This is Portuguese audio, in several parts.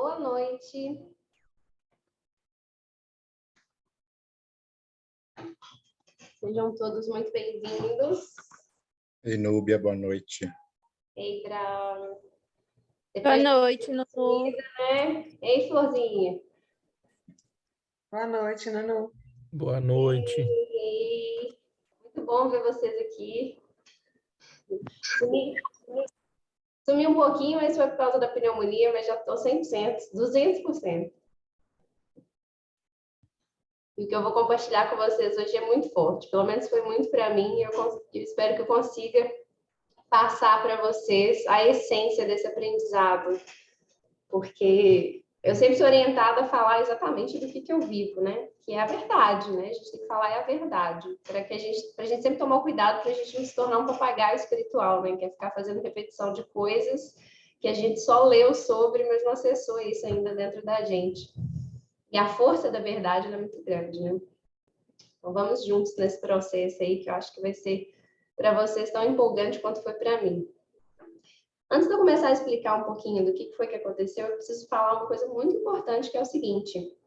Boa noite. Sejam todos muito bem-vindos. Ei, Núbia, boa noite. Ei, Bra. Boa noite, Nunu. Né? Ei, Florzinha. Boa noite, Nunu. Boa noite. Ei. Muito bom ver vocês aqui. Sumi um pouquinho, mas foi por causa da pneumonia, mas já estou 100%, 200%. E o que eu vou compartilhar com vocês hoje é muito forte. Pelo menos foi muito para mim. Eu espero que eu consiga passar para vocês a essência desse aprendizado. Porque eu sempre sou orientada a falar exatamente do que eu vivo, né? Que é a verdade, né? A gente tem que falar a verdade. Para a gente sempre tomar cuidado para a gente não se tornar um papagaio espiritual, né? Que é ficar fazendo repetição de coisas que a gente só leu sobre, mas não acessou isso ainda dentro da gente. E a força da verdade é muito grande, né? Então vamos juntos nesse processo aí, que eu acho que vai ser para vocês tão empolgante quanto foi para mim. Antes de eu começar a explicar um pouquinho do que foi que aconteceu, eu preciso falar uma coisa muito importante, que é o seguinte.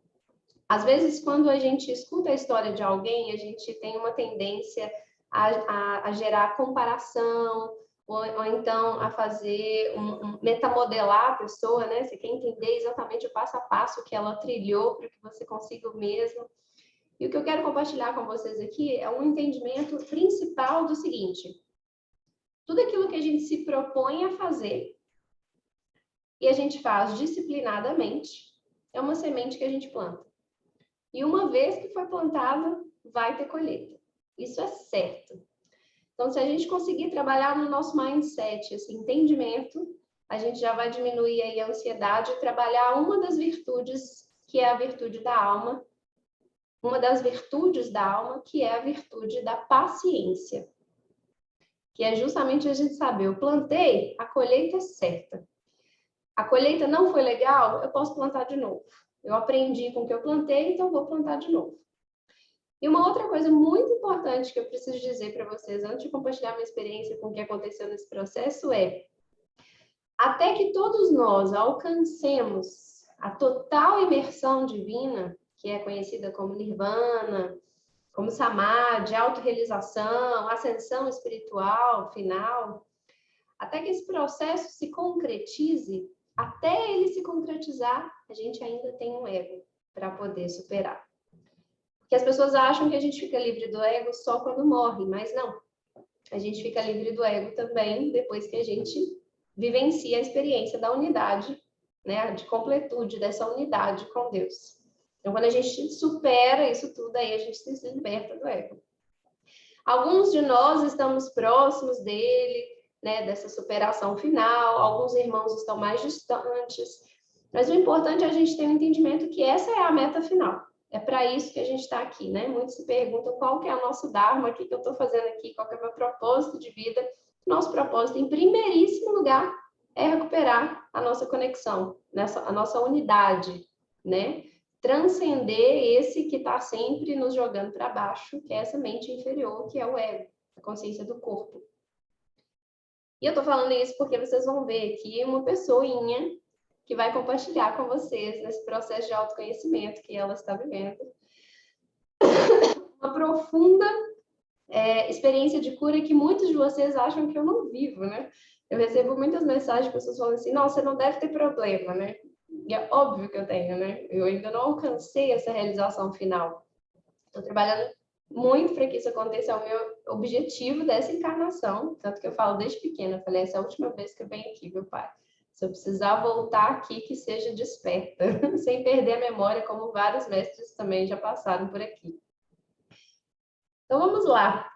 Às vezes, quando a gente escuta a história de alguém, a gente tem uma tendência a gerar comparação, ou então a fazer metamodelar a pessoa, né? Você quer entender exatamente o passo a passo que ela trilhou para que você consiga o mesmo. E o que eu quero compartilhar com vocês aqui é um entendimento principal do seguinte: tudo aquilo que a gente se propõe a fazer e a gente faz disciplinadamente é uma semente que a gente planta. E uma vez que foi plantada, vai ter colheita. Isso é certo. Então, se a gente conseguir trabalhar no nosso mindset, esse entendimento, a gente já vai diminuir aí a ansiedade e trabalhar uma das virtudes, que é a virtude da alma, uma das virtudes da alma, que é a virtude da paciência. Que é justamente a gente saber, eu plantei, a colheita é certa. A colheita não foi legal, eu posso plantar de novo. Eu aprendi com o que eu plantei, então vou plantar de novo. E uma outra coisa muito importante que eu preciso dizer para vocês, antes de compartilhar minha experiência com o que aconteceu nesse processo, é: até que todos nós alcancemos a total imersão divina, que é conhecida como Nirvana, como Samadhi, autorrealização, ascensão espiritual final, até que esse processo se concretize, até ele se concretizar, a gente ainda tem um ego para poder superar. Porque as pessoas acham que a gente fica livre do ego só quando morre, mas não. A gente fica livre do ego também depois que a gente vivencia a experiência da unidade, né, de completude dessa unidade com Deus. Então, quando a gente supera isso tudo, aí a gente se liberta do ego. Alguns de nós estamos próximos dele, né, dessa superação final, alguns irmãos estão mais distantes, mas o importante é a gente ter um entendimento que essa é a meta final. É para isso que a gente está aqui, né? Muitos se perguntam qual que é o nosso Dharma, o que eu estou fazendo aqui, qual que é o meu propósito de vida. Nosso propósito, em primeiríssimo lugar, é recuperar a nossa conexão, a nossa unidade, né? Transcender esse que está sempre nos jogando para baixo, que é essa mente inferior, que é o ego, a consciência do corpo. E eu estou falando isso porque vocês vão ver aqui uma pessoinha que vai compartilhar com vocês nesse processo de autoconhecimento que ela está vivendo. Uma profunda experiência de cura que muitos de vocês acham que eu não vivo, né? Eu recebo muitas mensagens de pessoas falando assim: não, você não deve ter problema, né? E é óbvio que eu tenho, né? Eu ainda não alcancei essa realização final. Estou trabalhando muito para que isso aconteça, é o meu objetivo dessa encarnação. Tanto que eu falo desde pequena, eu falei: essa é a última vez que eu venho aqui, meu pai. Se eu precisar voltar aqui, que seja desperta, sem perder a memória, como vários mestres também já passaram por aqui. Então, vamos lá.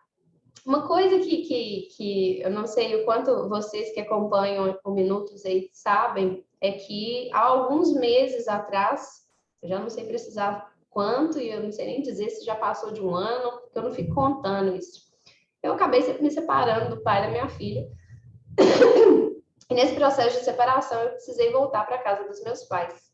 Uma coisa que eu não sei o quanto vocês que acompanham o Minutos aí sabem, é que há alguns meses atrás, eu já não sei precisar quanto, e eu não sei nem dizer se já passou de um ano, porque eu não fico contando isso. Eu acabei me separando do pai da minha filha. E nesse processo de separação, eu precisei voltar para a casa dos meus pais.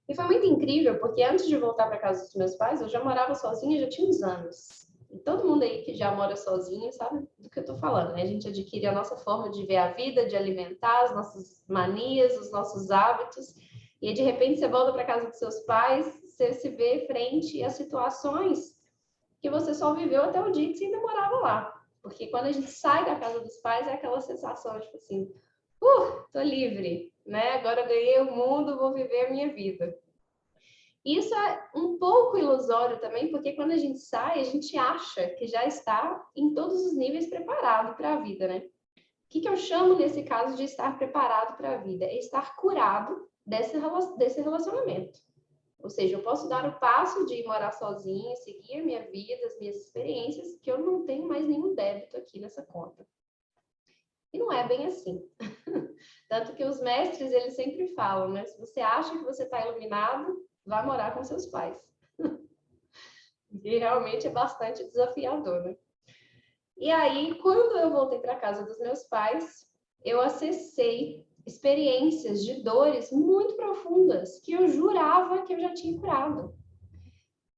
E foi muito incrível, porque antes de voltar para a casa dos meus pais, eu já morava sozinha, já tinha uns anos. E todo mundo aí que já mora sozinho sabe do que eu estou falando, né? A gente adquire a nossa forma de ver a vida, de alimentar as nossas manias, os nossos hábitos. E de repente você volta para casa dos seus pais, você se vê frente a situações que você só viveu até o dia que você ainda morava lá. Porque quando a gente sai da casa dos pais, é aquela sensação, tipo assim, tô livre, né? Agora eu ganhei o mundo, vou viver a minha vida. Isso é um pouco ilusório também, porque quando a gente sai, a gente acha que já está em todos os níveis preparado para a vida, né? O que eu chamo nesse caso de estar preparado para a vida? É estar curado desse relacionamento. Ou seja, eu posso dar o passo de ir morar sozinha, seguir a minha vida, as minhas experiências, que eu não tenho mais nenhum débito aqui nessa conta. E não é bem assim. Tanto que os mestres, eles sempre falam, né? Se você acha que você está iluminado, vá morar com seus pais. E realmente é bastante desafiador, né? E aí, quando eu voltei para casa dos meus pais, eu acessei experiências de dores muito profundas que eu jurava que eu já tinha curado.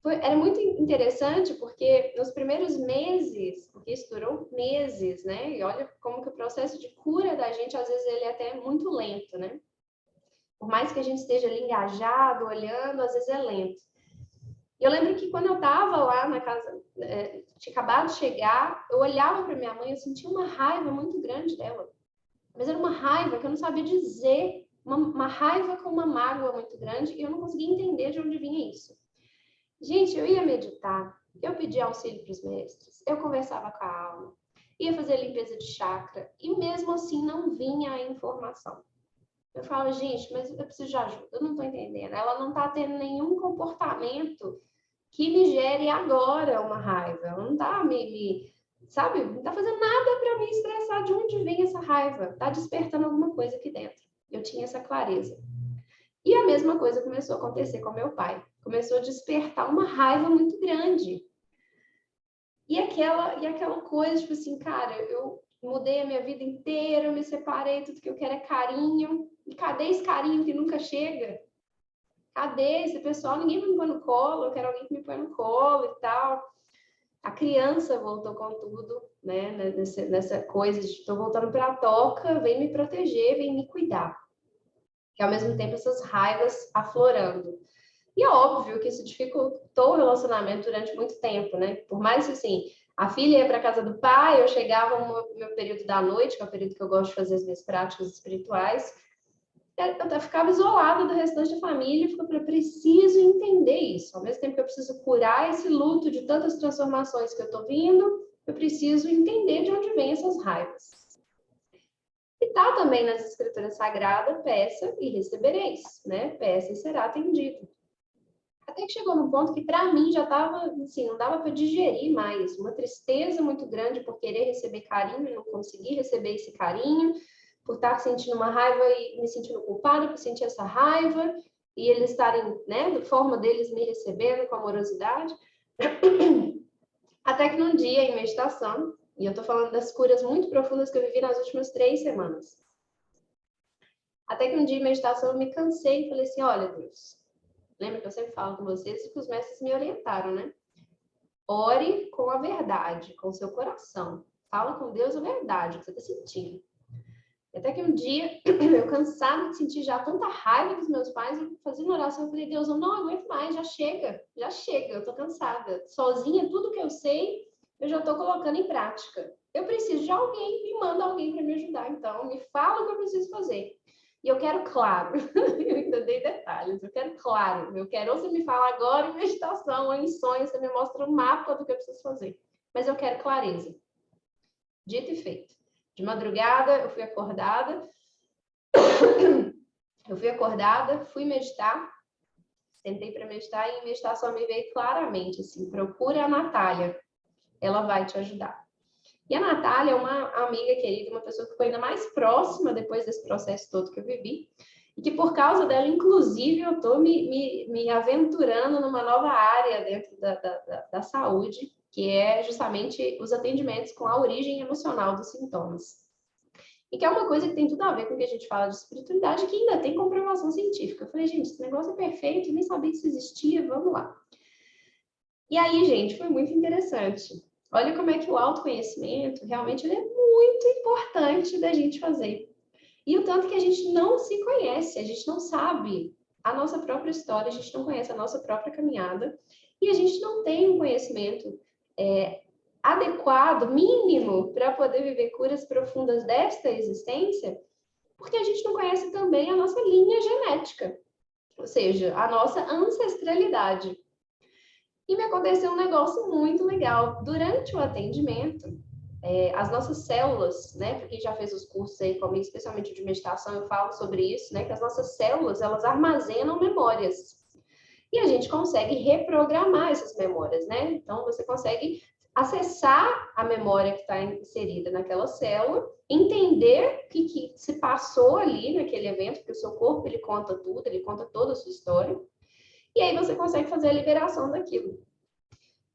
Era muito interessante porque nos primeiros meses, porque isso durou meses, né? E olha como que o processo de cura da gente, às vezes, ele é até muito lento, né? Por mais que a gente esteja ali engajado, olhando, às vezes é lento. E eu lembro que quando eu estava lá na casa, tinha acabado de chegar, eu olhava para minha mãe e eu sentia uma raiva muito grande dela. Mas era uma raiva que eu não sabia dizer, uma raiva com uma mágoa muito grande, e eu não conseguia entender de onde vinha isso. Gente, eu ia meditar, eu pedia auxílio para os mestres, eu conversava com a alma, ia fazer limpeza de chakra, e mesmo assim não vinha a informação. Eu falo, gente, mas eu preciso de ajuda, eu não estou entendendo. Ela não está tendo nenhum comportamento que me gere agora uma raiva. Ela não está sabe, não está fazendo nada para me estressar de onde vem essa raiva. Está despertando alguma coisa aqui dentro. Eu tinha essa clareza. E a mesma coisa começou a acontecer com meu pai. Começou a despertar uma raiva muito grande. E aquela coisa, tipo assim, cara, eu mudei a minha vida inteira, eu me separei, tudo que eu quero é carinho. E cadê esse carinho que nunca chega? Cadê esse pessoal? Ninguém me põe no colo, eu quero alguém que me põe no colo e tal. A criança voltou com tudo, né? Nessa coisa de estou voltando para a toca, vem me proteger, vem me cuidar. E ao mesmo tempo essas raivas aflorando. E é óbvio que isso dificultou o relacionamento durante muito tempo, né? Por mais que, assim, a filha ia para casa do pai, eu chegava no meu período da noite, que é o período que eu gosto de fazer as minhas práticas espirituais, eu ficava isolada do restante da família, eu preciso entender isso. Ao mesmo tempo que eu preciso curar esse luto de tantas transformações que eu estou vindo, eu preciso entender de onde vêm essas raivas. E tá também nas escrituras sagradas, peça e recebereis, né? Peça e será atendido. Até que chegou num ponto que para mim já estava, assim, não dava para digerir mais. Uma tristeza muito grande por querer receber carinho e não conseguir receber esse carinho, por estar sentindo uma raiva e me sentindo culpada por sentir essa raiva, e eles estarem, né, da forma deles me recebendo com amorosidade. Até que num dia, em meditação, e eu estou falando das curas muito profundas que eu vivi nas últimas 3 semanas. Até que um dia, em meditação, eu me cansei e falei assim, olha, Deus, lembra que eu sempre falo com vocês e que os mestres me orientaram, né? Ore com a verdade, com o seu coração. Fala com Deus a verdade, o que você está sentindo. Até que um dia, eu cansada de sentir já tanta raiva dos meus pais, eu fazendo oração, eu falei, Deus, eu não aguento mais, já chega, eu tô cansada. Sozinha, tudo que eu sei, eu já tô colocando em prática. Eu preciso de alguém, me manda alguém para me ajudar, então, me fala o que eu preciso fazer. E eu quero claro, eu ainda dei detalhes, eu quero claro, ou você me fala agora em meditação ou em sonho, você me mostra um mapa do que eu preciso fazer. Mas eu quero clareza. Dito e feito. De madrugada, eu fui acordada, fui meditar, sentei para meditar e em meditação me veio claramente, assim, procura a Natália, ela vai te ajudar. E a Natália é uma amiga querida, uma pessoa que ficou ainda mais próxima depois desse processo todo que eu vivi, e que por causa dela, inclusive, eu estou me aventurando numa nova área dentro da saúde, que é justamente os atendimentos com a origem emocional dos sintomas. E que é uma coisa que tem tudo a ver com o que a gente fala de espiritualidade, que ainda tem comprovação científica. Eu falei, gente, esse negócio é perfeito, nem sabia que isso existia, vamos lá. E aí, gente, foi muito interessante. Olha como é que o autoconhecimento, realmente, ele é muito importante da gente fazer. E o tanto que a gente não se conhece, a gente não sabe a nossa própria história, a gente não conhece a nossa própria caminhada e a gente não tem um conhecimento adequado, mínimo, para poder viver curas profundas desta existência, porque a gente não conhece também a nossa linha genética, ou seja, a nossa ancestralidade. E me aconteceu um negócio muito legal. Durante o atendimento, as nossas células, né, para quem já fez os cursos aí comigo, especialmente de meditação, eu falo sobre isso, né, que as nossas células, elas armazenam memórias. E a gente consegue reprogramar essas memórias, né? Então, você consegue acessar a memória que está inserida naquela célula, entender o que se passou ali naquele evento, porque o seu corpo, ele conta tudo, ele conta toda a sua história, e aí você consegue fazer a liberação daquilo.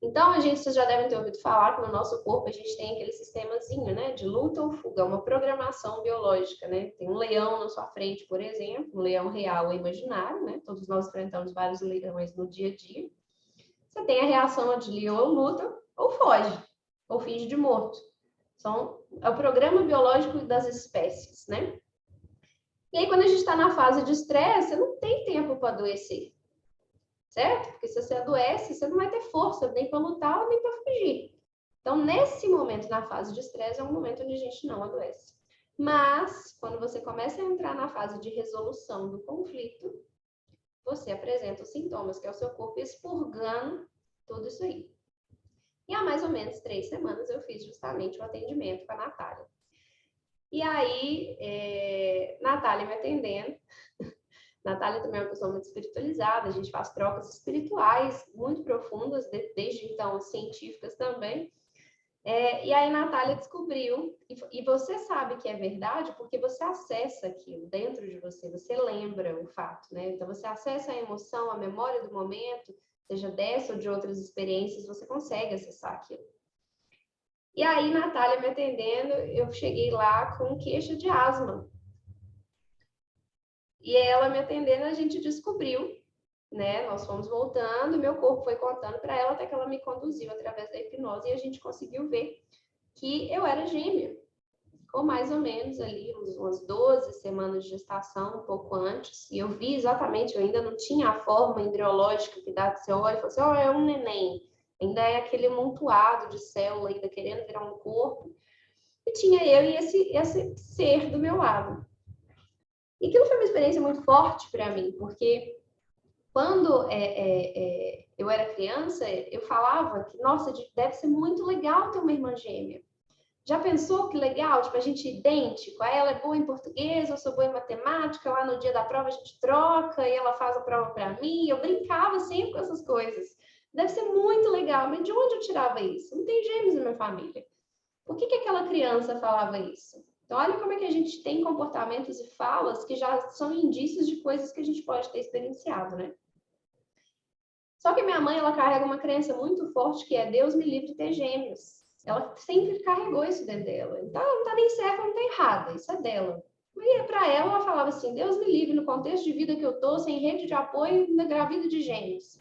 Então, vocês já devem ter ouvido falar que no nosso corpo a gente tem aquele sistemazinho, né, de luta ou fuga, uma programação biológica, né? Tem um leão na sua frente, por exemplo, um leão real ou imaginário, né? Todos nós enfrentamos vários leões no dia a dia. Você tem a reação de leão ou luta, ou foge, ou finge de morto. É o programa biológico das espécies, né? E aí, quando a gente está na fase de estresse, você não tem tempo para adoecer. Certo? Porque se você adoece, você não vai ter força nem para lutar nem para fugir. Então, nesse momento, na fase de estresse, é um momento onde a gente não adoece. Mas, quando você começa a entrar na fase de resolução do conflito, você apresenta os sintomas, que é o seu corpo expurgando tudo isso aí. E há mais ou menos 3 semanas eu fiz justamente o atendimento com a Natália. E aí, Natália me atendendo. Natália também é uma pessoa muito espiritualizada, a gente faz trocas espirituais muito profundas, desde então científicas também. E aí Natália descobriu, e você sabe que é verdade porque você acessa aquilo dentro de você, você lembra o fato, né? Então você acessa a emoção, a memória do momento, seja dessa ou de outras experiências, você consegue acessar aquilo. E aí Natália me atendendo, eu cheguei lá com queixa de asma. E ela me atendendo, a gente descobriu, né? Nós fomos voltando, meu corpo foi contando para ela até que ela me conduziu através da hipnose e a gente conseguiu ver que eu era gêmea, com mais ou menos ali umas 12 semanas de gestação, um pouco antes. E eu vi exatamente, eu ainda não tinha a forma embriológica que dá que você olha e fala assim, é um neném. Ainda é aquele amontoado de célula ainda querendo virar um corpo. E tinha eu e esse ser do meu lado. E aquilo foi uma experiência muito forte para mim, porque quando eu era criança, eu falava que, nossa, deve ser muito legal ter uma irmã gêmea. Já pensou que legal? Tipo, a gente é idêntico, ela é boa em português, eu sou boa em matemática, lá no dia da prova a gente troca e ela faz a prova para mim. Eu brincava sempre com essas coisas. Deve ser muito legal, mas de onde eu tirava isso? Não tem gêmeos na minha família. Por que aquela criança falava isso? Então, olha como é que a gente tem comportamentos e falas que já são indícios de coisas que a gente pode ter experienciado, né? Só que minha mãe, ela carrega uma crença muito forte que é Deus me livre de ter gêmeos. Ela sempre carregou isso dentro dela. Então, ela não tá nem certa, não tá errada. Isso é dela. E para ela falava assim, Deus me livre no contexto de vida que eu tô, sem rede de apoio, grávida de gêmeos.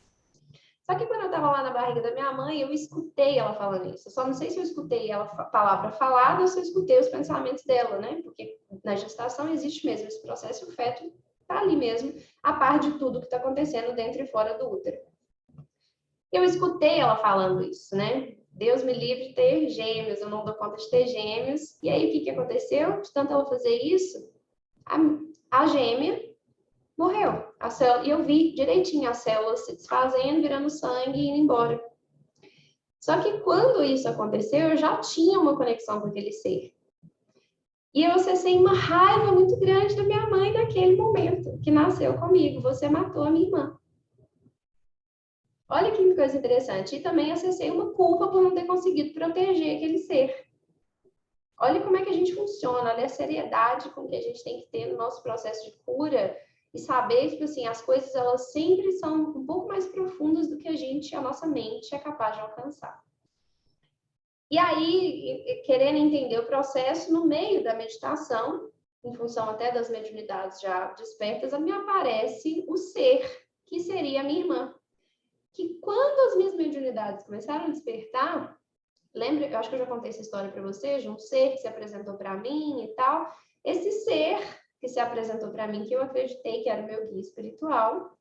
Só que quando eu estava lá na barriga da minha mãe, eu escutei ela falando isso. Eu só não sei se eu escutei ela palavra falada ou se eu escutei os pensamentos dela, né? Porque na gestação existe mesmo esse processo e o feto está ali mesmo, a par de tudo que está acontecendo dentro e fora do útero. Eu escutei ela falando isso, né? Deus me livre de ter gêmeos, eu não dou conta de ter gêmeos. E aí, o que aconteceu? De tanto ela fazer isso, a gêmea morreu. E eu vi direitinho as células se desfazendo, virando sangue e indo embora. Só que quando isso aconteceu, eu já tinha uma conexão com aquele ser. E eu acessei uma raiva muito grande da minha mãe naquele momento, que nasceu comigo. Você matou a minha irmã. Olha que coisa interessante. E também acessei uma culpa por não ter conseguido proteger aquele ser. Olha como é que a gente funciona, olha a seriedade com que a gente tem que ter no nosso processo de cura e saber, tipo assim, as coisas, elas sempre são um pouco mais profundas do que a nossa mente é capaz de alcançar. E aí, querendo entender o processo, no meio da meditação, em função até das mediunidades já despertas, me aparece o ser, que seria a minha irmã. Que quando as minhas mediunidades começaram a despertar, lembra, eu acho que eu já contei essa história para vocês, de um ser que se apresentou para mim e tal, esse ser que se apresentou para mim, que eu acreditei que era o meu guia espiritual,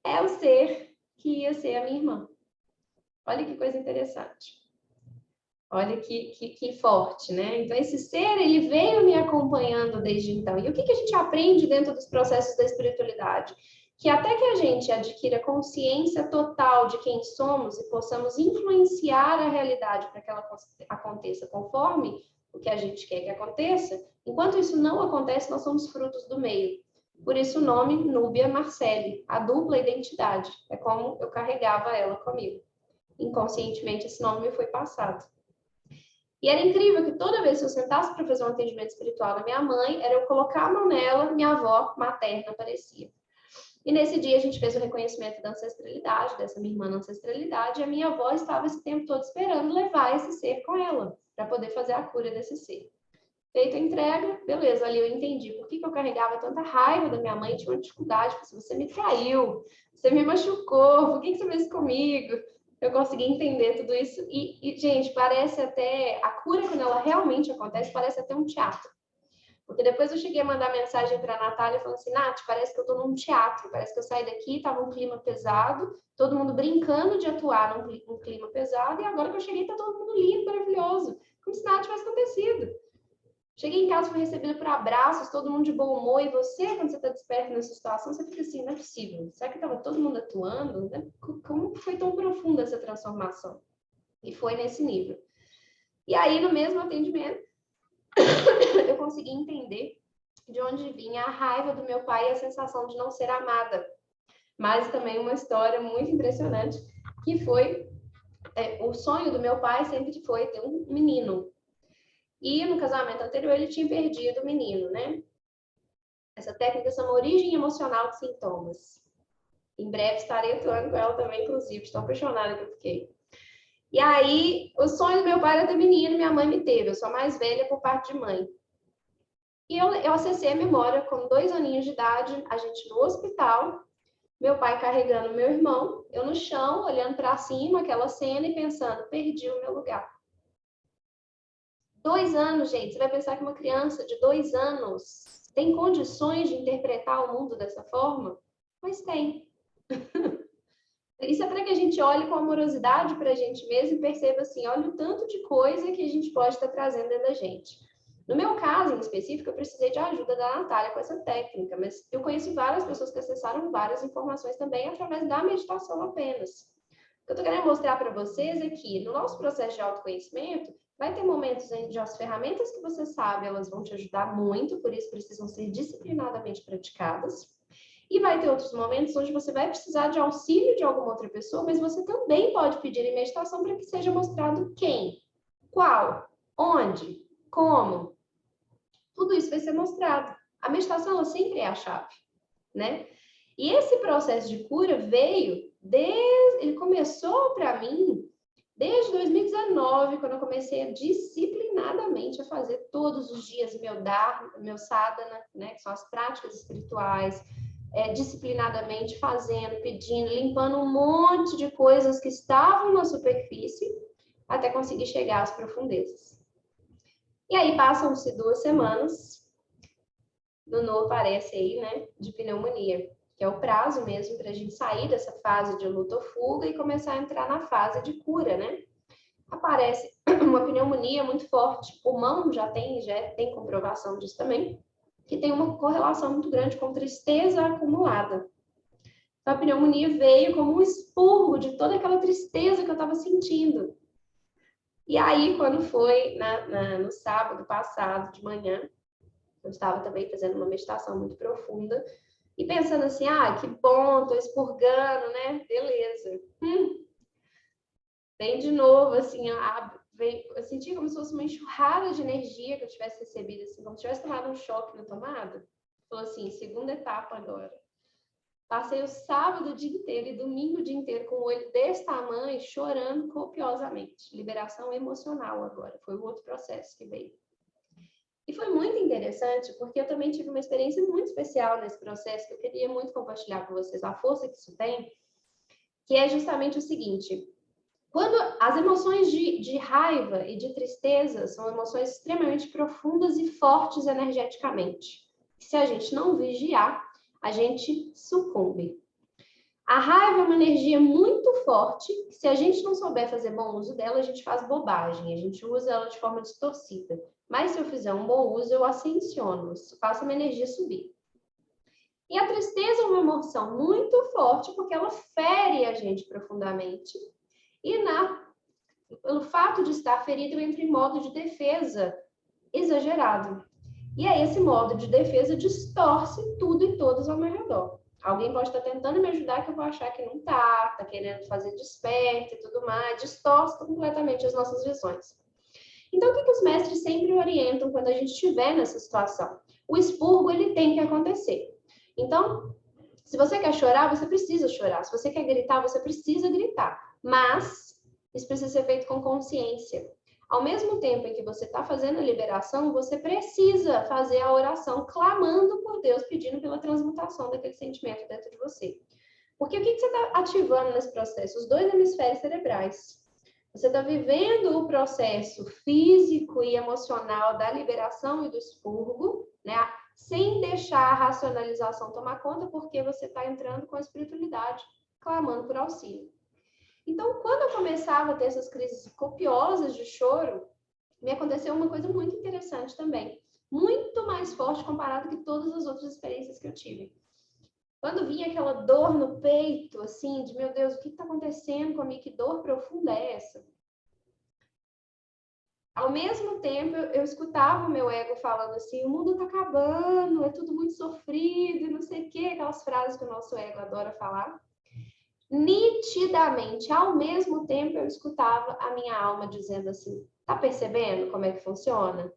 é o ser que ia ser a minha irmã. Olha que coisa interessante. Olha que forte, né? Então, esse ser, ele veio me acompanhando desde então. E o que a gente aprende dentro dos processos da espiritualidade? Que até que a gente adquira consciência total de quem somos e possamos influenciar a realidade para que ela aconteça conforme o que a gente quer que aconteça, enquanto isso não acontece, nós somos frutos do meio. Por isso o nome Núbia Marcelli, a dupla identidade. É como eu carregava ela comigo. Inconscientemente esse nome me foi passado. E era incrível que toda vez que eu sentasse para fazer um atendimento espiritual da minha mãe, era eu colocar a mão nela, minha avó materna aparecia. E nesse dia a gente fez o reconhecimento da ancestralidade, dessa minha irmã na ancestralidade, e a minha avó estava esse tempo todo esperando levar esse ser com ela, para poder fazer a cura desse ser. Feita a entrega, beleza, ali eu entendi por que eu carregava tanta raiva da minha mãe, tinha uma dificuldade, porque você me traiu, você me machucou, por que você fez isso comigo? Eu consegui entender tudo isso e, gente, parece até, a cura quando ela realmente acontece, parece até um teatro. Porque depois eu cheguei a mandar mensagem para a Natália falando assim, Nath, parece que eu estou num teatro, parece que eu saí daqui, estava um clima pesado, todo mundo brincando de atuar num clima pesado, e agora que eu cheguei está todo mundo lindo, maravilhoso, como se nada tivesse acontecido. Cheguei em casa, fui recebida por abraços, todo mundo de bom humor, e você, quando você está desperto nessa situação, você fica assim, não é possível, será que estava todo mundo atuando? Como foi tão profunda essa transformação? E foi nesse nível. E aí, no mesmo atendimento, eu consegui entender de onde vinha a raiva do meu pai e a sensação de não ser amada. Mas também uma história muito impressionante, que foi, o sonho do meu pai sempre foi ter um menino. E no casamento anterior ele tinha perdido o menino, né? Essa técnica chama origem emocional de sintomas. Em breve estarei atuando com ela também, inclusive, estou apaixonada que eu fiquei. E aí, o sonho do meu pai era ter menino, minha mãe me teve, eu sou a mais velha por parte de mãe. E eu acessei a memória com 2 aninhos de idade, a gente no hospital, meu pai carregando meu irmão, eu no chão, olhando para cima, aquela cena e pensando, perdi o meu lugar. 2 anos, gente, você vai pensar que uma criança de 2 anos tem condições de interpretar o mundo dessa forma? Mas tem. Isso é para que a gente olhe com amorosidade para a gente mesmo e perceba assim, olha o tanto de coisa que a gente pode estar trazendo dentro da gente. No meu caso, em específico, eu precisei de ajuda da Natália com essa técnica, mas eu conheço várias pessoas que acessaram várias informações também através da meditação apenas. O que eu estou querendo mostrar para vocês é que no nosso processo de autoconhecimento, vai ter momentos onde as ferramentas que você sabe, elas vão te ajudar muito, por isso precisam ser disciplinadamente praticadas. E vai ter outros momentos onde você vai precisar de auxílio de alguma outra pessoa, mas você também pode pedir em meditação para que seja mostrado quem, qual, onde, como. Tudo isso vai ser mostrado. A meditação, ela sempre é a chave, né? E esse processo de cura veio ele começou para mim desde 2019, quando eu comecei disciplinadamente a fazer todos os dias meu sadhana, né, que são as práticas espirituais, disciplinadamente fazendo, pedindo, limpando um monte de coisas que estavam na superfície até conseguir chegar às profundezas. E aí passam-se 2 semanas, Nuno aparece aí, né, de pneumonia, que é o prazo mesmo para a gente sair dessa fase de luta ou fuga e começar a entrar na fase de cura, né? Aparece uma pneumonia muito forte, pulmão já tem comprovação disso também, que tem uma correlação muito grande com tristeza acumulada. Então, a pneumonia veio como um expurgo de toda aquela tristeza que eu estava sentindo. E aí, quando foi no sábado passado, de manhã, eu estava também fazendo uma meditação muito profunda, e pensando assim, que bom, tô expurgando, né? Beleza. Vem de novo, assim, eu senti como se fosse uma enxurrada de energia que eu tivesse recebido, assim, como se tivesse tomado um choque na tomada. Falou assim, segunda etapa agora. Passei o sábado o dia inteiro e domingo o dia inteiro com o olho desse tamanho, chorando copiosamente. Liberação emocional agora, foi o outro processo que veio. E foi muito interessante, porque eu também tive uma experiência muito especial nesse processo, que eu queria muito compartilhar com vocês, a força que isso tem, que é justamente o seguinte: quando as emoções de raiva e de tristeza são emoções extremamente profundas e fortes energeticamente. que se a gente não vigiar, a gente sucumbe. A raiva é uma energia muito forte, que se a gente não souber fazer bom uso dela, a gente faz bobagem, a gente usa ela de forma distorcida. Mas se eu fizer um bom uso, eu ascensiono, faço a minha energia subir. E a tristeza é uma emoção muito forte, porque ela fere a gente profundamente. E pelo fato de estar ferido, eu entro em modo de defesa exagerado. E aí esse modo de defesa distorce tudo e todos ao meu redor. Alguém pode estar tentando me ajudar que eu vou achar que não tá querendo fazer desperto e tudo mais, distorce completamente as nossas visões. Então, o que os mestres sempre orientam quando a gente estiver nessa situação? O expurgo, ele tem que acontecer. Então, se você quer chorar, você precisa chorar. Se você quer gritar, você precisa gritar. Mas isso precisa ser feito com consciência. Ao mesmo tempo em que você está fazendo a liberação, você precisa fazer a oração clamando por Deus, pedindo pela transmutação daquele sentimento dentro de você. Porque o que você está ativando nesse processo? Os dois hemisférios cerebrais. Você está vivendo o processo físico e emocional da liberação e do expurgo, né? Sem deixar a racionalização tomar conta, porque você está entrando com a espiritualidade, clamando por auxílio. Então, quando eu começava a ter essas crises copiosas de choro, me aconteceu uma coisa muito interessante também. Muito mais forte comparado que todas as outras experiências que eu tive. Quando vinha aquela dor no peito, assim, de meu Deus, o que está acontecendo comigo? Que dor profunda é essa? Ao mesmo tempo, eu escutava o meu ego falando assim, o mundo está acabando, é tudo muito sofrido, não sei o quê, aquelas frases que o nosso ego adora falar. Nitidamente, ao mesmo tempo, eu escutava a minha alma dizendo assim, tá percebendo como é que funciona?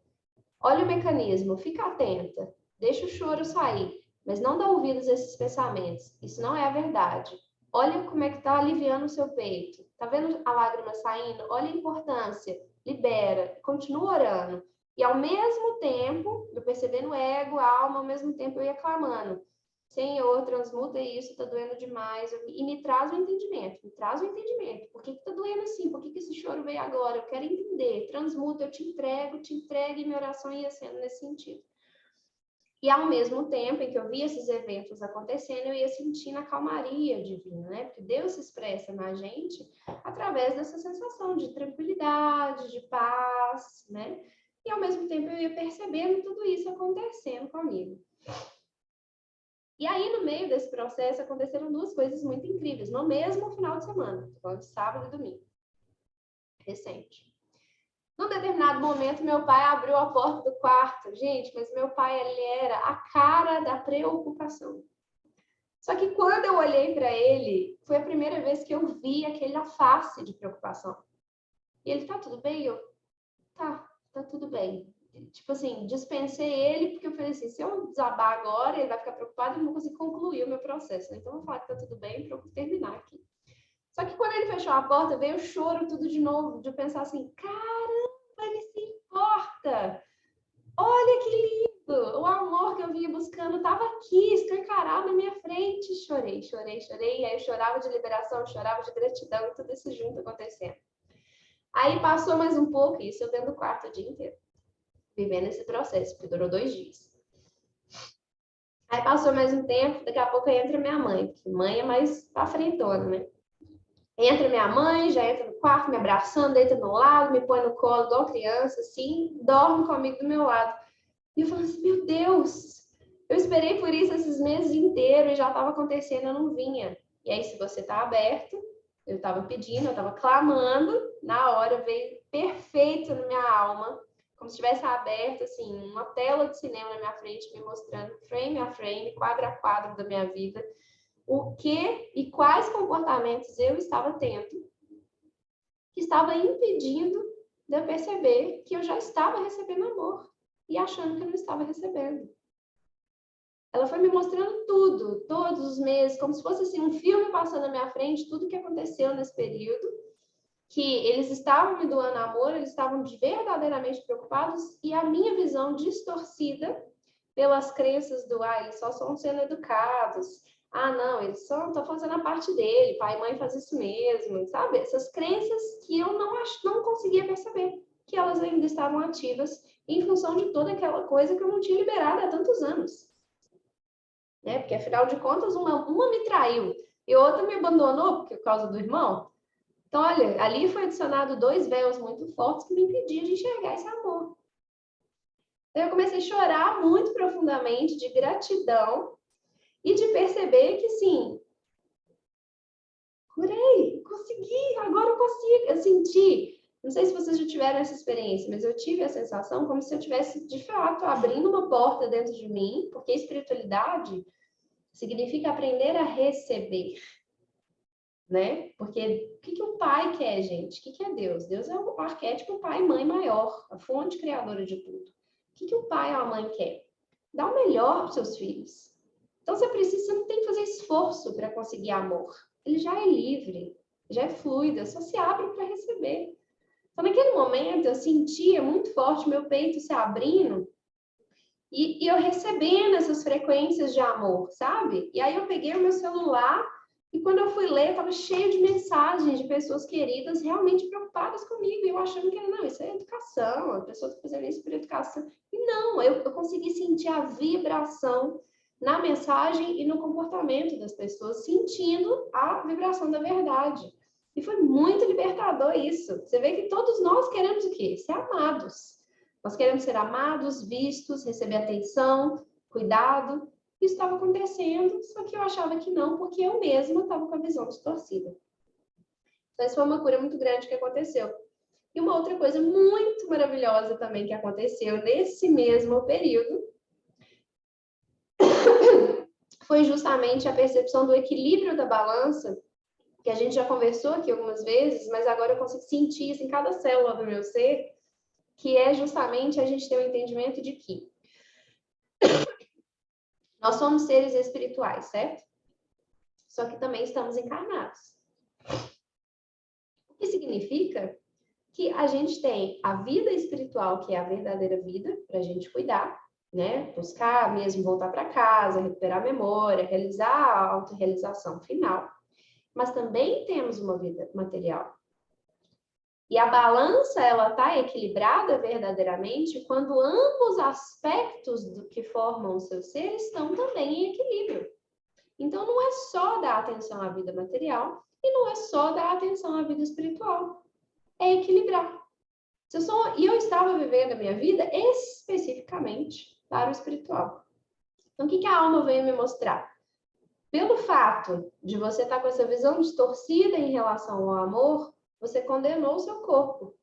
Olha o mecanismo, fica atenta, deixa o choro sair, mas não dá ouvidos a esses pensamentos, isso não é a verdade. Olha como é que tá aliviando o seu peito, tá vendo a lágrima saindo? Olha a importância, libera, continua orando. E ao mesmo tempo, eu percebendo o ego, a alma, ao mesmo tempo eu ia clamando. Senhor, transmuta isso, tá doendo demais. E me traz o entendimento, me traz o entendimento. Por que tá doendo assim? Por que esse choro veio agora? Eu quero entender. Transmuta, eu te entrego, e minha oração ia sendo nesse sentido. E ao mesmo tempo em que eu via esses eventos acontecendo, eu ia sentindo a calmaria divina, né? Porque Deus se expressa na gente através dessa sensação de tranquilidade, de paz, né? E ao mesmo tempo eu ia percebendo tudo isso acontecendo comigo. E aí, no meio desse processo, aconteceram duas coisas muito incríveis, no mesmo final de semana, de sábado e domingo, recente. Num determinado momento, meu pai abriu a porta do quarto. Gente, mas meu pai, ele era a cara da preocupação. Só que quando eu olhei para ele, foi a primeira vez que eu vi aquela face de preocupação. E ele, tá tudo bem? Eu, tá tudo bem. Tipo assim, dispensei ele, porque eu falei assim, se eu desabar agora, ele vai ficar preocupado e não vou conseguir concluir o meu processo. Então, eu vou falar que tá tudo bem para eu terminar aqui. Só que quando ele fechou a porta, veio o choro tudo de novo, de eu pensar assim, caramba, ele se importa. Olha que lindo! O amor que eu vinha buscando estava aqui, escancarado na minha frente. Chorei. E aí eu chorava de liberação, chorava de gratidão, tudo isso junto acontecendo. Aí passou mais um pouco, isso eu dentro do quarto o dia inteiro, vivendo esse processo, porque durou 2 dias. Aí passou mais um tempo, daqui a pouco entra minha mãe, porque mãe é mais pra frentona, né? Entra minha mãe, já entra no quarto, me abraçando, deita do meu lado, me põe no colo, igual criança, assim, dorme comigo do meu lado. E eu falo assim, meu Deus, eu esperei por isso esses meses inteiros e já estava acontecendo, eu não vinha. E aí, se você tá aberto, eu estava pedindo, eu estava clamando, na hora veio perfeito na minha alma, como se tivesse aberto, assim, uma tela de cinema na minha frente, me mostrando frame a frame, quadro a quadro da minha vida, o que e quais comportamentos eu estava tendo que estava impedindo de eu perceber que eu já estava recebendo amor e achando que eu não estava recebendo. Ela foi me mostrando tudo, todos os meses, como se fosse assim, um filme passando na minha frente, tudo que aconteceu nesse período, que eles estavam me doando amor, eles estavam verdadeiramente preocupados, e a minha visão distorcida pelas crenças do, eles só estão sendo educados, não, eles só estão fazendo a parte dele, pai e mãe fazem isso mesmo, sabe? Essas crenças que eu não conseguia perceber, que elas ainda estavam ativas em função de toda aquela coisa que eu não tinha liberado há tantos anos. né? Porque, afinal de contas, uma me traiu e outra me abandonou por causa do irmão. Então, olha, ali foi adicionado 2 véus muito fortes que me impediam de enxergar esse amor. Então, eu comecei a chorar muito profundamente de gratidão e de perceber que, sim, curei, consegui, agora eu consigo. Eu senti, não sei se vocês já tiveram essa experiência, mas eu tive a sensação como se eu tivesse, de fato, abrindo uma porta dentro de mim, porque espiritualidade significa aprender a receber, né? Porque o que um pai quer, gente? O que é Deus? Deus é o arquétipo pai e mãe maior, a fonte criadora de tudo. O que um pai ou a mãe quer? Dar o melhor para os seus filhos. Então, você não tem que fazer esforço para conseguir amor. Ele já é livre, já é fluido, só se abre para receber. Então, naquele momento, eu sentia muito forte meu peito se abrindo e eu recebendo essas frequências de amor, sabe? E aí eu peguei o meu celular e quando eu fui ler, estava cheio de mensagens de pessoas queridas realmente preocupadas comigo. E eu achando que, não, isso é educação, a pessoa está fazendo isso por educação. E não, eu consegui sentir a vibração na mensagem e no comportamento das pessoas, sentindo a vibração da verdade. E foi muito libertador isso. Você vê que todos nós queremos o quê? Ser amados. Nós queremos ser amados, vistos, receber atenção, cuidado. Isso estava acontecendo, só que eu achava que não, porque eu mesma estava com a visão distorcida. Então, isso foi uma cura muito grande que aconteceu. E uma outra coisa muito maravilhosa também que aconteceu nesse mesmo período foi justamente a percepção do equilíbrio da balança, que a gente já conversou aqui algumas vezes, mas agora eu consigo sentir isso em cada célula do meu ser, que é justamente a gente ter o entendimento de que nós somos seres espirituais, certo? Só que também estamos encarnados. O que significa que a gente tem a vida espiritual, que é a verdadeira vida, para a gente cuidar, né? Buscar mesmo voltar para casa, recuperar a memória, realizar a autorrealização final. Mas também temos uma vida material. E a balança, ela está equilibrada verdadeiramente quando ambos aspectos do que formam o seu ser estão também em equilíbrio. Então, não é só dar atenção à vida material e não é só dar atenção à vida espiritual. É equilibrar. E eu estava vivendo a minha vida especificamente para o espiritual. Então, o que a alma veio me mostrar? Pelo fato de você estar com essa visão distorcida em relação ao amor, você condenou o seu corpo.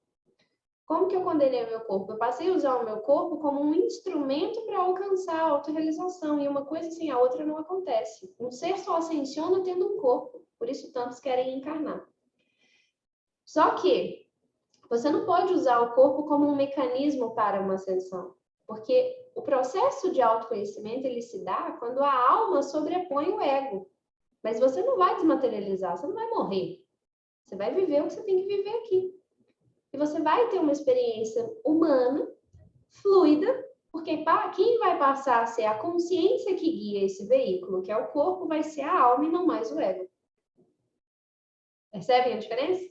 Como que eu condenei o meu corpo? Eu passei a usar o meu corpo como um instrumento para alcançar a autorrealização, e uma coisa sem a outra não acontece. Um ser só ascensiona tendo um corpo, por isso tantos querem encarnar. Só que você não pode usar o corpo como um mecanismo para uma ascensão, porque o processo de autoconhecimento ele se dá quando a alma sobrepõe o ego. Mas você não vai desmaterializar, você não vai morrer. Você vai viver o que você tem que viver aqui. E você vai ter uma experiência humana, fluida, porque quem vai passar a ser a consciência que guia esse veículo, que é o corpo, vai ser a alma e não mais o ego. Percebem a diferença?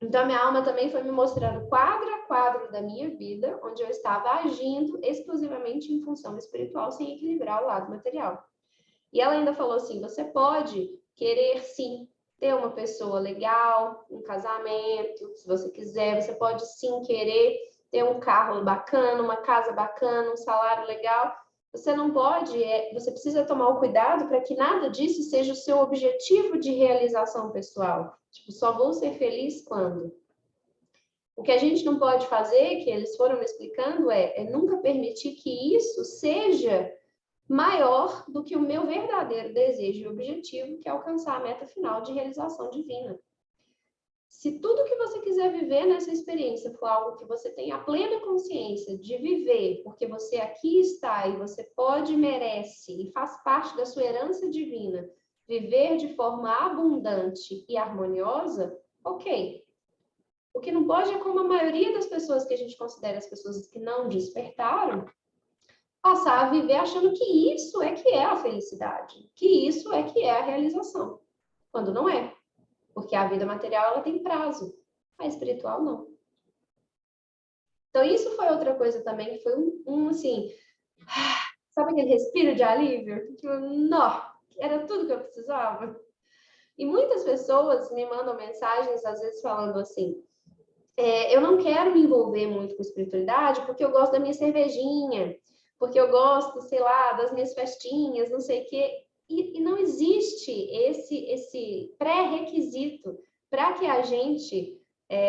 Então, a minha alma também foi me mostrando quadro a quadro da minha vida, onde eu estava agindo exclusivamente em função espiritual, sem equilibrar o lado material. E ela ainda falou assim, você pode querer, sim, ter uma pessoa legal, um casamento, se você quiser, você pode, sim, querer ter um carro bacana, uma casa bacana, um salário legal. Você não pode, você precisa tomar o cuidado para que nada disso seja o seu objetivo de realização pessoal. Tipo, só vou ser feliz quando? O que a gente não pode fazer, que eles foram me explicando, é nunca permitir que isso seja maior do que o meu verdadeiro desejo e objetivo, que é alcançar a meta final de realização divina. Se tudo que você quiser viver nessa experiência for algo que você tenha a plena consciência de viver, porque você aqui está e você pode, merece e faz parte da sua herança divina, viver de forma abundante e harmoniosa, ok. O que não pode é como a maioria das pessoas que a gente considera as pessoas que não despertaram, passar a viver achando que isso é que é a felicidade, que isso é que é a realização, quando não é. Porque a vida material ela tem prazo, a espiritual não. Então isso foi outra coisa também, que foi assim, Sabe aquele respiro de alívio? Tipo, não, era tudo que eu precisava. E muitas pessoas me mandam mensagens, às vezes falando assim, eu não quero me envolver muito com espiritualidade porque eu gosto da minha cervejinha, porque eu gosto, sei lá, das minhas festinhas, não sei o quê. E não existe esse pré-requisito para que a gente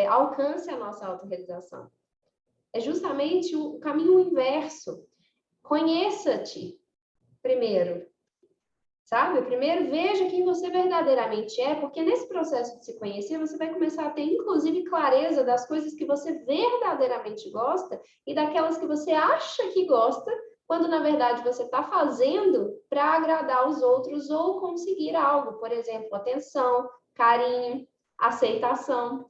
alcance a nossa autorrealização. É justamente o caminho inverso. Conheça-te primeiro, sabe? Primeiro veja quem você verdadeiramente é, porque nesse processo de se conhecer, você vai começar a ter, inclusive, clareza das coisas que você verdadeiramente gosta e daquelas que você acha que gosta, quando, na verdade, você está fazendo para agradar os outros ou conseguir algo. Por exemplo, atenção, carinho, aceitação.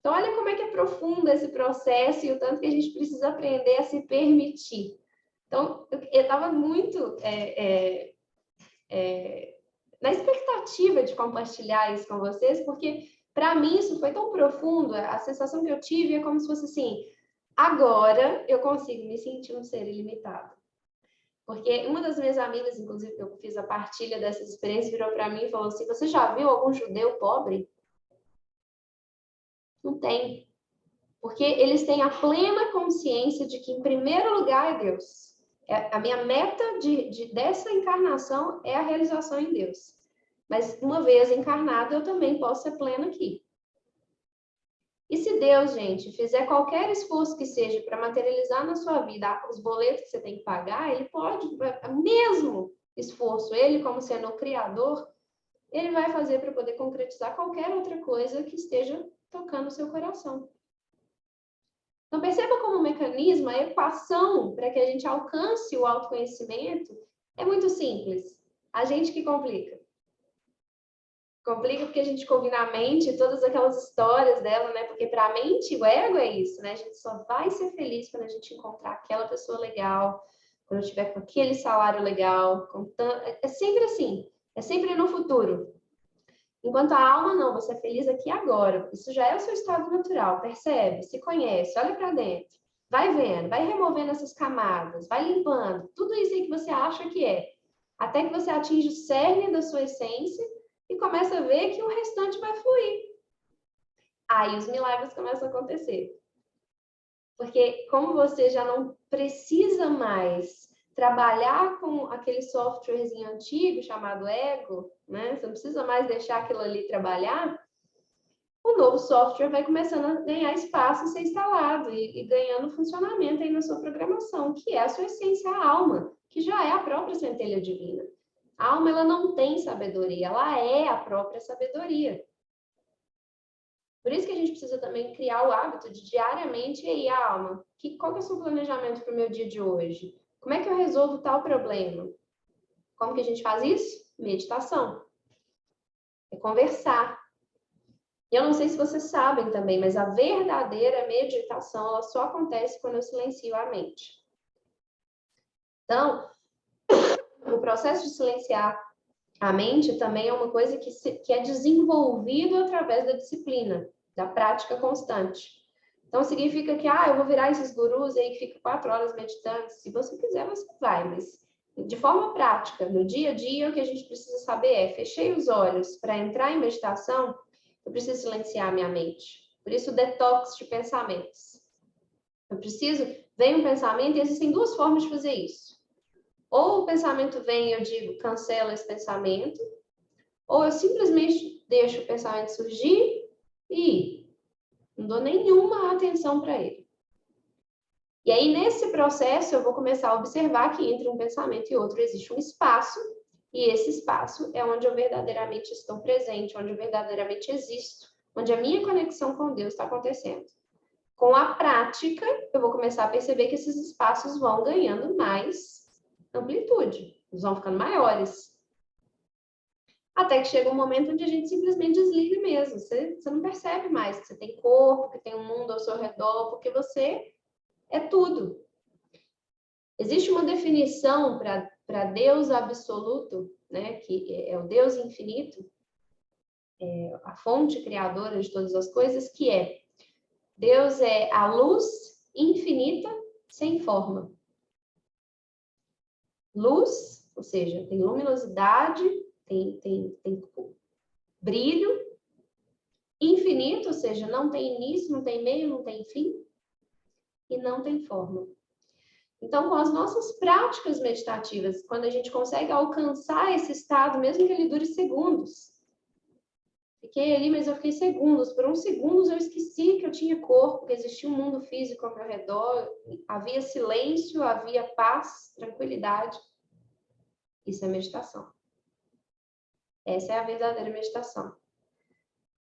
Então, olha como é que é profundo esse processo e o tanto que a gente precisa aprender a se permitir. Então, eu estava muito na expectativa de compartilhar isso com vocês, porque, para mim, isso foi tão profundo. A sensação que eu tive é como se fosse assim, agora eu consigo me sentir um ser ilimitado. Porque uma das minhas amigas, inclusive, que eu fiz a partilha dessas experiências, virou para mim e falou assim, você já viu algum judeu pobre? Não tem. Porque eles têm a plena consciência de que, em primeiro lugar, é Deus. A minha meta dessa encarnação é a realização em Deus. Mas, uma vez encarnado, eu também posso ser plena aqui. E se Deus, gente, fizer qualquer esforço que seja para materializar na sua vida os boletos que você tem que pagar, ele pode, mesmo esforço, ele como sendo o criador, ele vai fazer para poder concretizar qualquer outra coisa que esteja tocando o seu coração. Então, perceba como o mecanismo, a equação para que a gente alcance o autoconhecimento é muito simples. A gente que complica. Complica porque a gente combina a mente, todas aquelas histórias dela, né? Porque para a mente, o ego é isso, né? A gente só vai ser feliz quando a gente encontrar aquela pessoa legal, quando estiver com aquele salário legal. É sempre assim. É sempre no futuro. Enquanto a alma, não. Você é feliz aqui agora. Isso já é o seu estado natural. Percebe? Se conhece. Olha para dentro. Vai vendo. Vai removendo essas camadas. Vai limpando. Tudo isso aí que você acha que é. Até que você atinge o cerne da sua essência e começa a ver que o restante vai fluir. Aí os milagres começam a acontecer. Porque como você já não precisa mais trabalhar com aquele softwarezinho antigo chamado ego, né? Você não precisa mais deixar aquilo ali trabalhar, o novo software vai começando a ganhar espaço e ser instalado e ganhando funcionamento aí na sua programação, que é a sua essência, a alma, que já é a própria centelha divina. A alma, ela não tem sabedoria, ela é a própria sabedoria. Por isso que a gente precisa também criar o hábito de diariamente, e aí, alma, qual que é o seu planejamento para o meu dia de hoje? Como é que eu resolvo tal problema? Como que a gente faz isso? Meditação. É conversar. E eu não sei se vocês sabem também, mas a verdadeira meditação, ela só acontece quando eu silencio a mente. Então, o processo de silenciar a mente também é uma coisa que é desenvolvido através da disciplina, da prática constante. Então, significa que, eu vou virar esses gurus aí que ficam 4 horas meditando. Se você quiser, você vai, mas de forma prática, no dia a dia, o que a gente precisa saber é, fechei os olhos para entrar em meditação, eu preciso silenciar a minha mente. Por isso, o detox de pensamentos. Vem um pensamento e existem 2 formas de fazer isso. Ou o pensamento vem e eu digo, cancela esse pensamento, ou eu simplesmente deixo o pensamento surgir e não dou nenhuma atenção para ele. E aí, nesse processo, eu vou começar a observar que entre um pensamento e outro existe um espaço, e esse espaço é onde eu verdadeiramente estou presente, onde eu verdadeiramente existo, onde a minha conexão com Deus está acontecendo. Com a prática, eu vou começar a perceber que esses espaços vão ganhando mais amplitude, eles vão ficando maiores. Até que chega um momento onde a gente simplesmente desliga mesmo. Você não percebe mais que você tem corpo, que tem um mundo ao seu redor, porque você é tudo. Existe uma definição para Deus absoluto, né, que é o Deus infinito, a fonte criadora de todas as coisas, que é Deus é a luz infinita sem forma. luz, ou seja, tem luminosidade, tem brilho, infinito, ou seja, não tem início, não tem meio, não tem fim, e não tem forma. Então, com as nossas práticas meditativas, quando a gente consegue alcançar esse estado, mesmo que ele dure segundos, fiquei ali, mas eu fiquei segundos. Por uns segundos eu esqueci que eu tinha corpo, que existia um mundo físico ao meu redor, havia silêncio, havia paz, tranquilidade. Isso é meditação. Essa é a verdadeira meditação.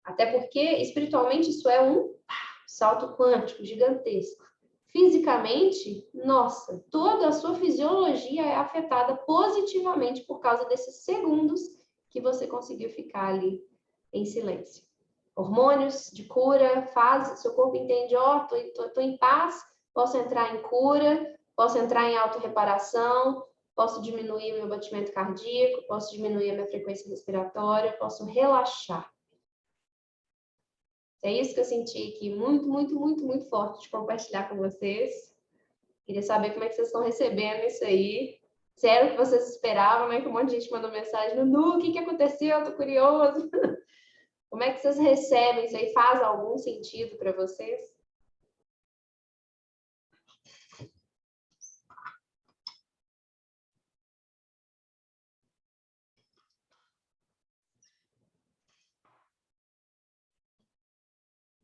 Até porque, espiritualmente, isso é um salto quântico gigantesco. Fisicamente, nossa, toda a sua fisiologia é afetada positivamente por causa desses segundos que você conseguiu ficar ali em silêncio. Hormônios de cura, seu corpo entende, tô em paz, posso entrar em cura, posso entrar em autorreparação, posso diminuir o meu batimento cardíaco, posso diminuir a minha frequência respiratória, posso relaxar. É isso que eu senti aqui, muito, muito, muito, muito forte de compartilhar com vocês. Queria saber como é que vocês estão recebendo isso aí. Se era o que vocês esperavam, né? Que um monte de gente mandou mensagem, Nunu, o que aconteceu? Eu tô curioso. Como é que vocês recebem isso aí? Faz algum sentido para vocês?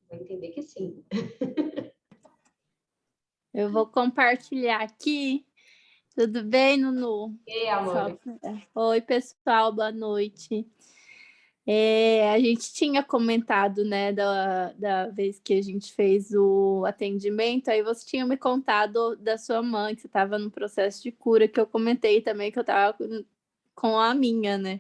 Vou entender que sim. Eu vou compartilhar aqui. Tudo bem, Nunu? E amor? Oi, pessoal, boa noite. A gente tinha comentado, né, da vez que a gente fez o atendimento, aí você tinha me contado da sua mãe, que você estava no processo de cura, que eu comentei também que eu estava com a minha, né?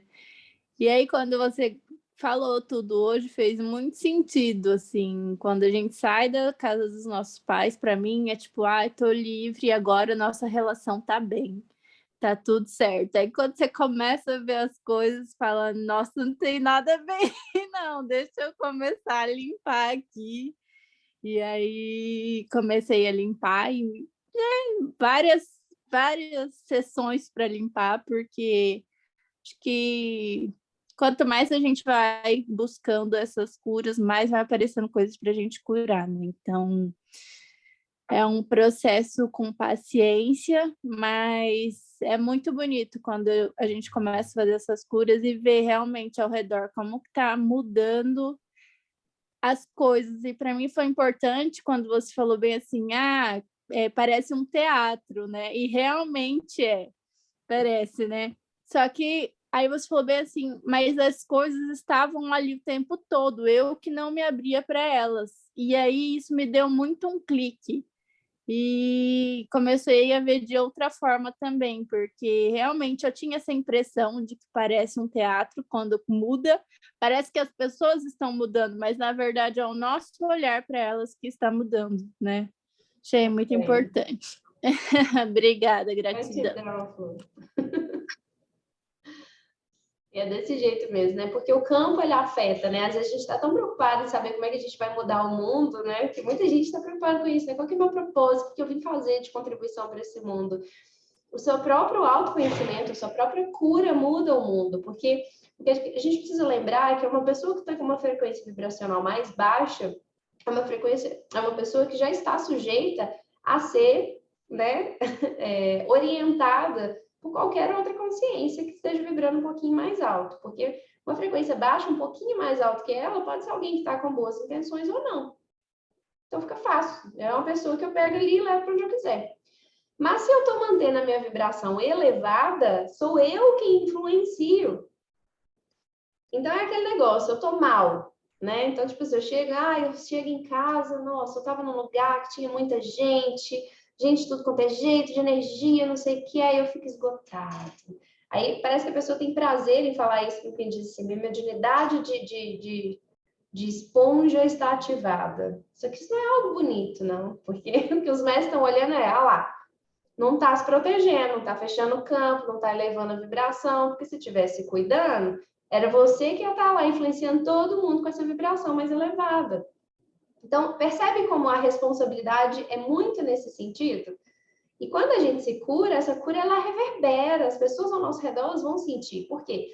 E aí, quando você falou tudo hoje, fez muito sentido, assim, quando a gente sai da casa dos nossos pais, para mim é tipo, tô livre, agora nossa relação tá bem. Tá tudo certo. Aí quando você começa a ver as coisas, fala, nossa, não tem nada bem, não, deixa eu começar a limpar aqui. E aí comecei a limpar e várias sessões para limpar, porque acho que quanto mais a gente vai buscando essas curas, mais vai aparecendo coisas para a gente curar, né? Então, é um processo com paciência, mas é muito bonito quando a gente começa a fazer essas curas e ver realmente ao redor como está mudando as coisas. E para mim foi importante quando você falou bem assim, parece um teatro, né? E realmente parece, né? Só que aí você falou bem assim, mas as coisas estavam ali o tempo todo, eu que não me abria para elas. E aí isso me deu muito um clique. E comecei a ver de outra forma também, porque realmente eu tinha essa impressão de que parece um teatro quando muda, parece que as pessoas estão mudando, mas na verdade é o nosso olhar para elas que está mudando, né? Achei muito importante. Obrigada, gratidão. Gratidão, Flor. É desse jeito mesmo, né? Porque o campo, ele afeta, né? Às vezes a gente está tão preocupado em saber como é que a gente vai mudar o mundo, né? Que muita gente está preocupada com isso, né? Qual que é o meu propósito? O que eu vim fazer de contribuição para esse mundo? O seu próprio autoconhecimento, a sua própria cura muda o mundo, porque a gente precisa lembrar que uma pessoa que está com uma frequência vibracional mais baixa é uma pessoa que já está sujeita a ser, né, orientada por qualquer outra consciência que esteja vibrando um pouquinho mais alto, porque uma frequência baixa, um pouquinho mais alto que ela, pode ser alguém que está com boas intenções ou não. Então fica fácil. É uma pessoa que eu pego ali e levo para onde eu quiser. Mas se eu estou mantendo a minha vibração elevada, sou eu que influencio. Então é aquele negócio, eu estou mal, né? Então, tipo, se eu chego em casa, nossa, eu estava num lugar que tinha muita gente tudo quanto é jeito, de energia, não sei o que, aí eu fico esgotado. Aí parece que a pessoa tem prazer em falar isso com quem diz assim, minha mediunidade de esponja está ativada. Isso não é algo bonito, não, porque o que os mestres estão olhando é, lá, não está se protegendo, não está fechando o campo, não está elevando a vibração, porque se estivesse cuidando, era você que ia estar lá influenciando todo mundo com essa vibração mais elevada. Então, percebe como a responsabilidade é muito nesse sentido? E quando a gente se cura, essa cura ela reverbera, as pessoas ao nosso redor elas vão sentir. Por quê?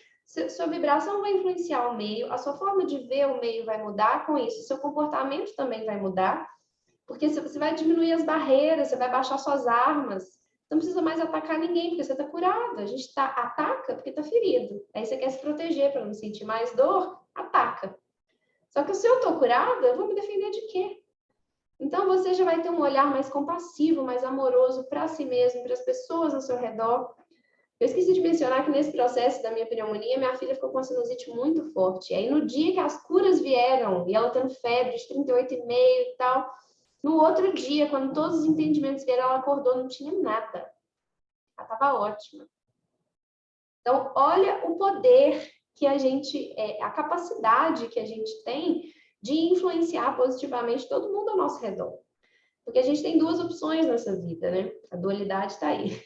Sua vibração vai influenciar o meio, a sua forma de ver o meio vai mudar com isso, seu comportamento também vai mudar, porque você vai diminuir as barreiras, você vai baixar suas armas, você não precisa mais atacar ninguém, porque você está curado. A gente ataca porque está ferido. Aí você quer se proteger para não sentir mais dor, ataca. Só que se eu estou curada, eu vou me defender de quê? Então, você já vai ter um olhar mais compassivo, mais amoroso para si mesmo, para as pessoas ao seu redor. Eu esqueci de mencionar que nesse processo da minha pneumonia, minha filha ficou com uma sinusite muito forte. E aí, no dia que as curas vieram, e ela tendo febre de 38,5 e tal, no outro dia, quando todos os entendimentos vieram, ela acordou, não tinha nada. Ela estava ótima. Então, olha o poder que a gente, a capacidade que a gente tem de influenciar positivamente todo mundo ao nosso redor. Porque a gente tem duas opções nessa vida, né? A dualidade está aí.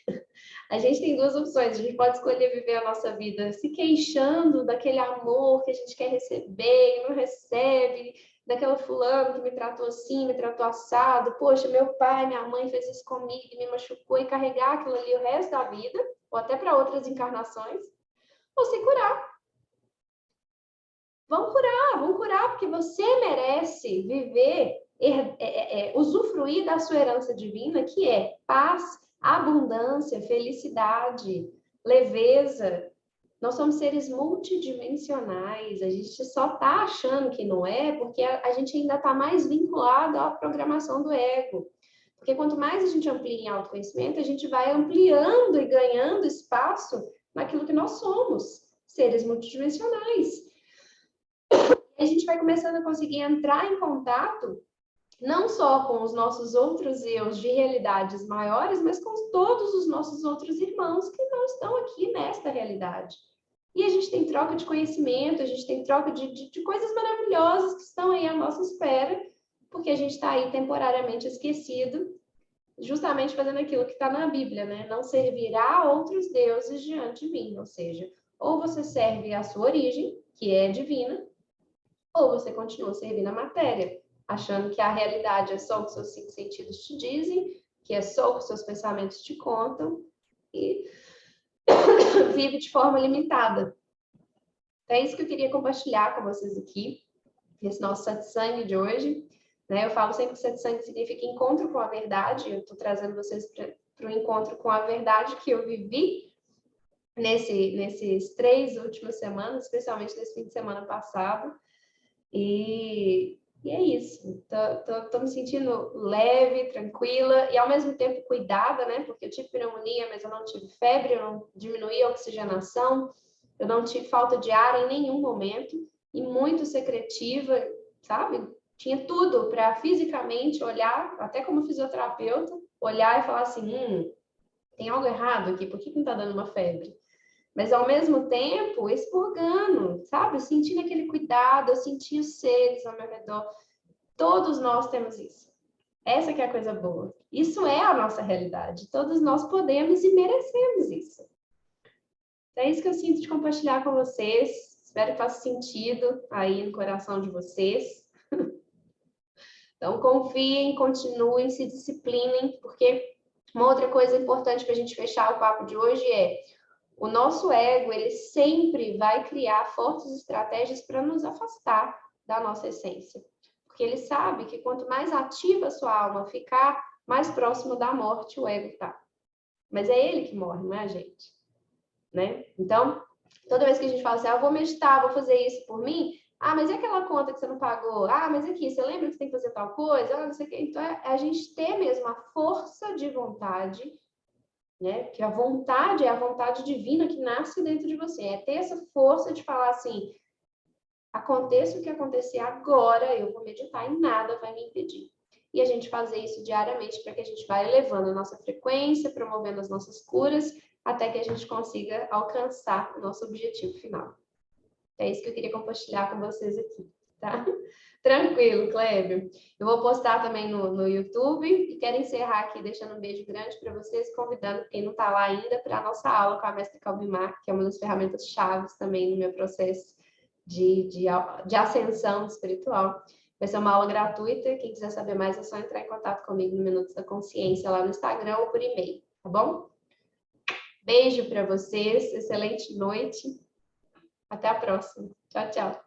A gente tem duas opções. A gente pode escolher viver a nossa vida se queixando daquele amor que a gente quer receber e não recebe, daquela fulano que me tratou assim, me tratou assado. Poxa, meu pai, minha mãe fez isso comigo e me machucou, e carregar aquilo ali o resto da vida, ou até para outras encarnações, ou se curar. Vamos curar, porque você merece viver, usufruir da sua herança divina, que é paz, abundância, felicidade, leveza. Nós somos seres multidimensionais, a gente só está achando que não é, porque a gente ainda está mais vinculado à programação do ego. Porque quanto mais a gente amplia em autoconhecimento, a gente vai ampliando e ganhando espaço naquilo que nós somos, seres multidimensionais. A gente vai começando a conseguir entrar em contato não só com os nossos outros eus de realidades maiores, mas com todos os nossos outros irmãos que não estão aqui nesta realidade. E a gente tem troca de conhecimento, a gente tem troca de coisas maravilhosas que estão aí à nossa espera, porque a gente está aí temporariamente esquecido, justamente fazendo aquilo que está na Bíblia, né? Não servirá a outros deuses diante de mim. Ou seja, ou você serve a sua origem, que é divina, ou você continua servindo a matéria, achando que a realidade é só o que seus 5 sentidos te dizem, que é só o que seus pensamentos te contam, e vive de forma limitada. É isso que eu queria compartilhar com vocês aqui, nesse nosso satsang de hoje. Né? Eu falo sempre que satsang significa encontro com a verdade, eu estou trazendo vocês para o encontro com a verdade que eu vivi nesses 3 últimas semanas, especialmente nesse fim de semana passado. E é isso. Tô me sentindo leve, tranquila e ao mesmo tempo cuidada, né? Porque eu tive pneumonia, mas eu não tive febre, eu não diminuí a oxigenação, eu não tive falta de ar em nenhum momento e muito secretiva, sabe? Tinha tudo para fisicamente olhar, até como fisioterapeuta, olhar e falar assim, tem algo errado aqui, por que não tá dando uma febre? Mas, ao mesmo tempo, expurgando, sabe? Sentindo aquele cuidado, eu senti os seres ao meu redor. Todos nós temos isso. Essa que é a coisa boa. Isso é a nossa realidade. Todos nós podemos e merecemos isso. Então, é isso que eu sinto de compartilhar com vocês. Espero que faça sentido aí no coração de vocês. Então, confiem, continuem, se disciplinem, porque uma outra coisa importante para a gente fechar o papo de hoje é: o nosso ego, ele sempre vai criar fortes estratégias para nos afastar da nossa essência. Porque ele sabe que quanto mais ativa a sua alma ficar, mais próximo da morte o ego está. Mas é ele que morre, não é a gente. Né? Então, toda vez que a gente fala assim, eu vou meditar, vou fazer isso por mim, mas e aquela conta que você não pagou? Mas aqui, você lembra que você tem que fazer tal coisa? Não sei o quê. Então, é a gente ter mesmo a força de vontade, né? Que a vontade é a vontade divina que nasce dentro de você. É ter essa força de falar assim, aconteça o que acontecer agora, eu vou meditar e nada vai me impedir. E a gente fazer isso diariamente para que a gente vá elevando a nossa frequência, promovendo as nossas curas, até que a gente consiga alcançar o nosso objetivo final. É isso que eu queria compartilhar com vocês aqui, tá? Tranquilo, Clébio. Eu vou postar também no YouTube e quero encerrar aqui deixando um beijo grande para vocês, convidando quem não está lá ainda para a nossa aula com a Mestre Calvimar, que é uma das ferramentas chaves também no meu processo de ascensão espiritual. Vai ser uma aula gratuita. Quem quiser saber mais é só entrar em contato comigo no Minutos da Consciência lá no Instagram ou por e-mail, tá bom? Beijo para vocês, excelente noite. Até a próxima. Tchau, tchau.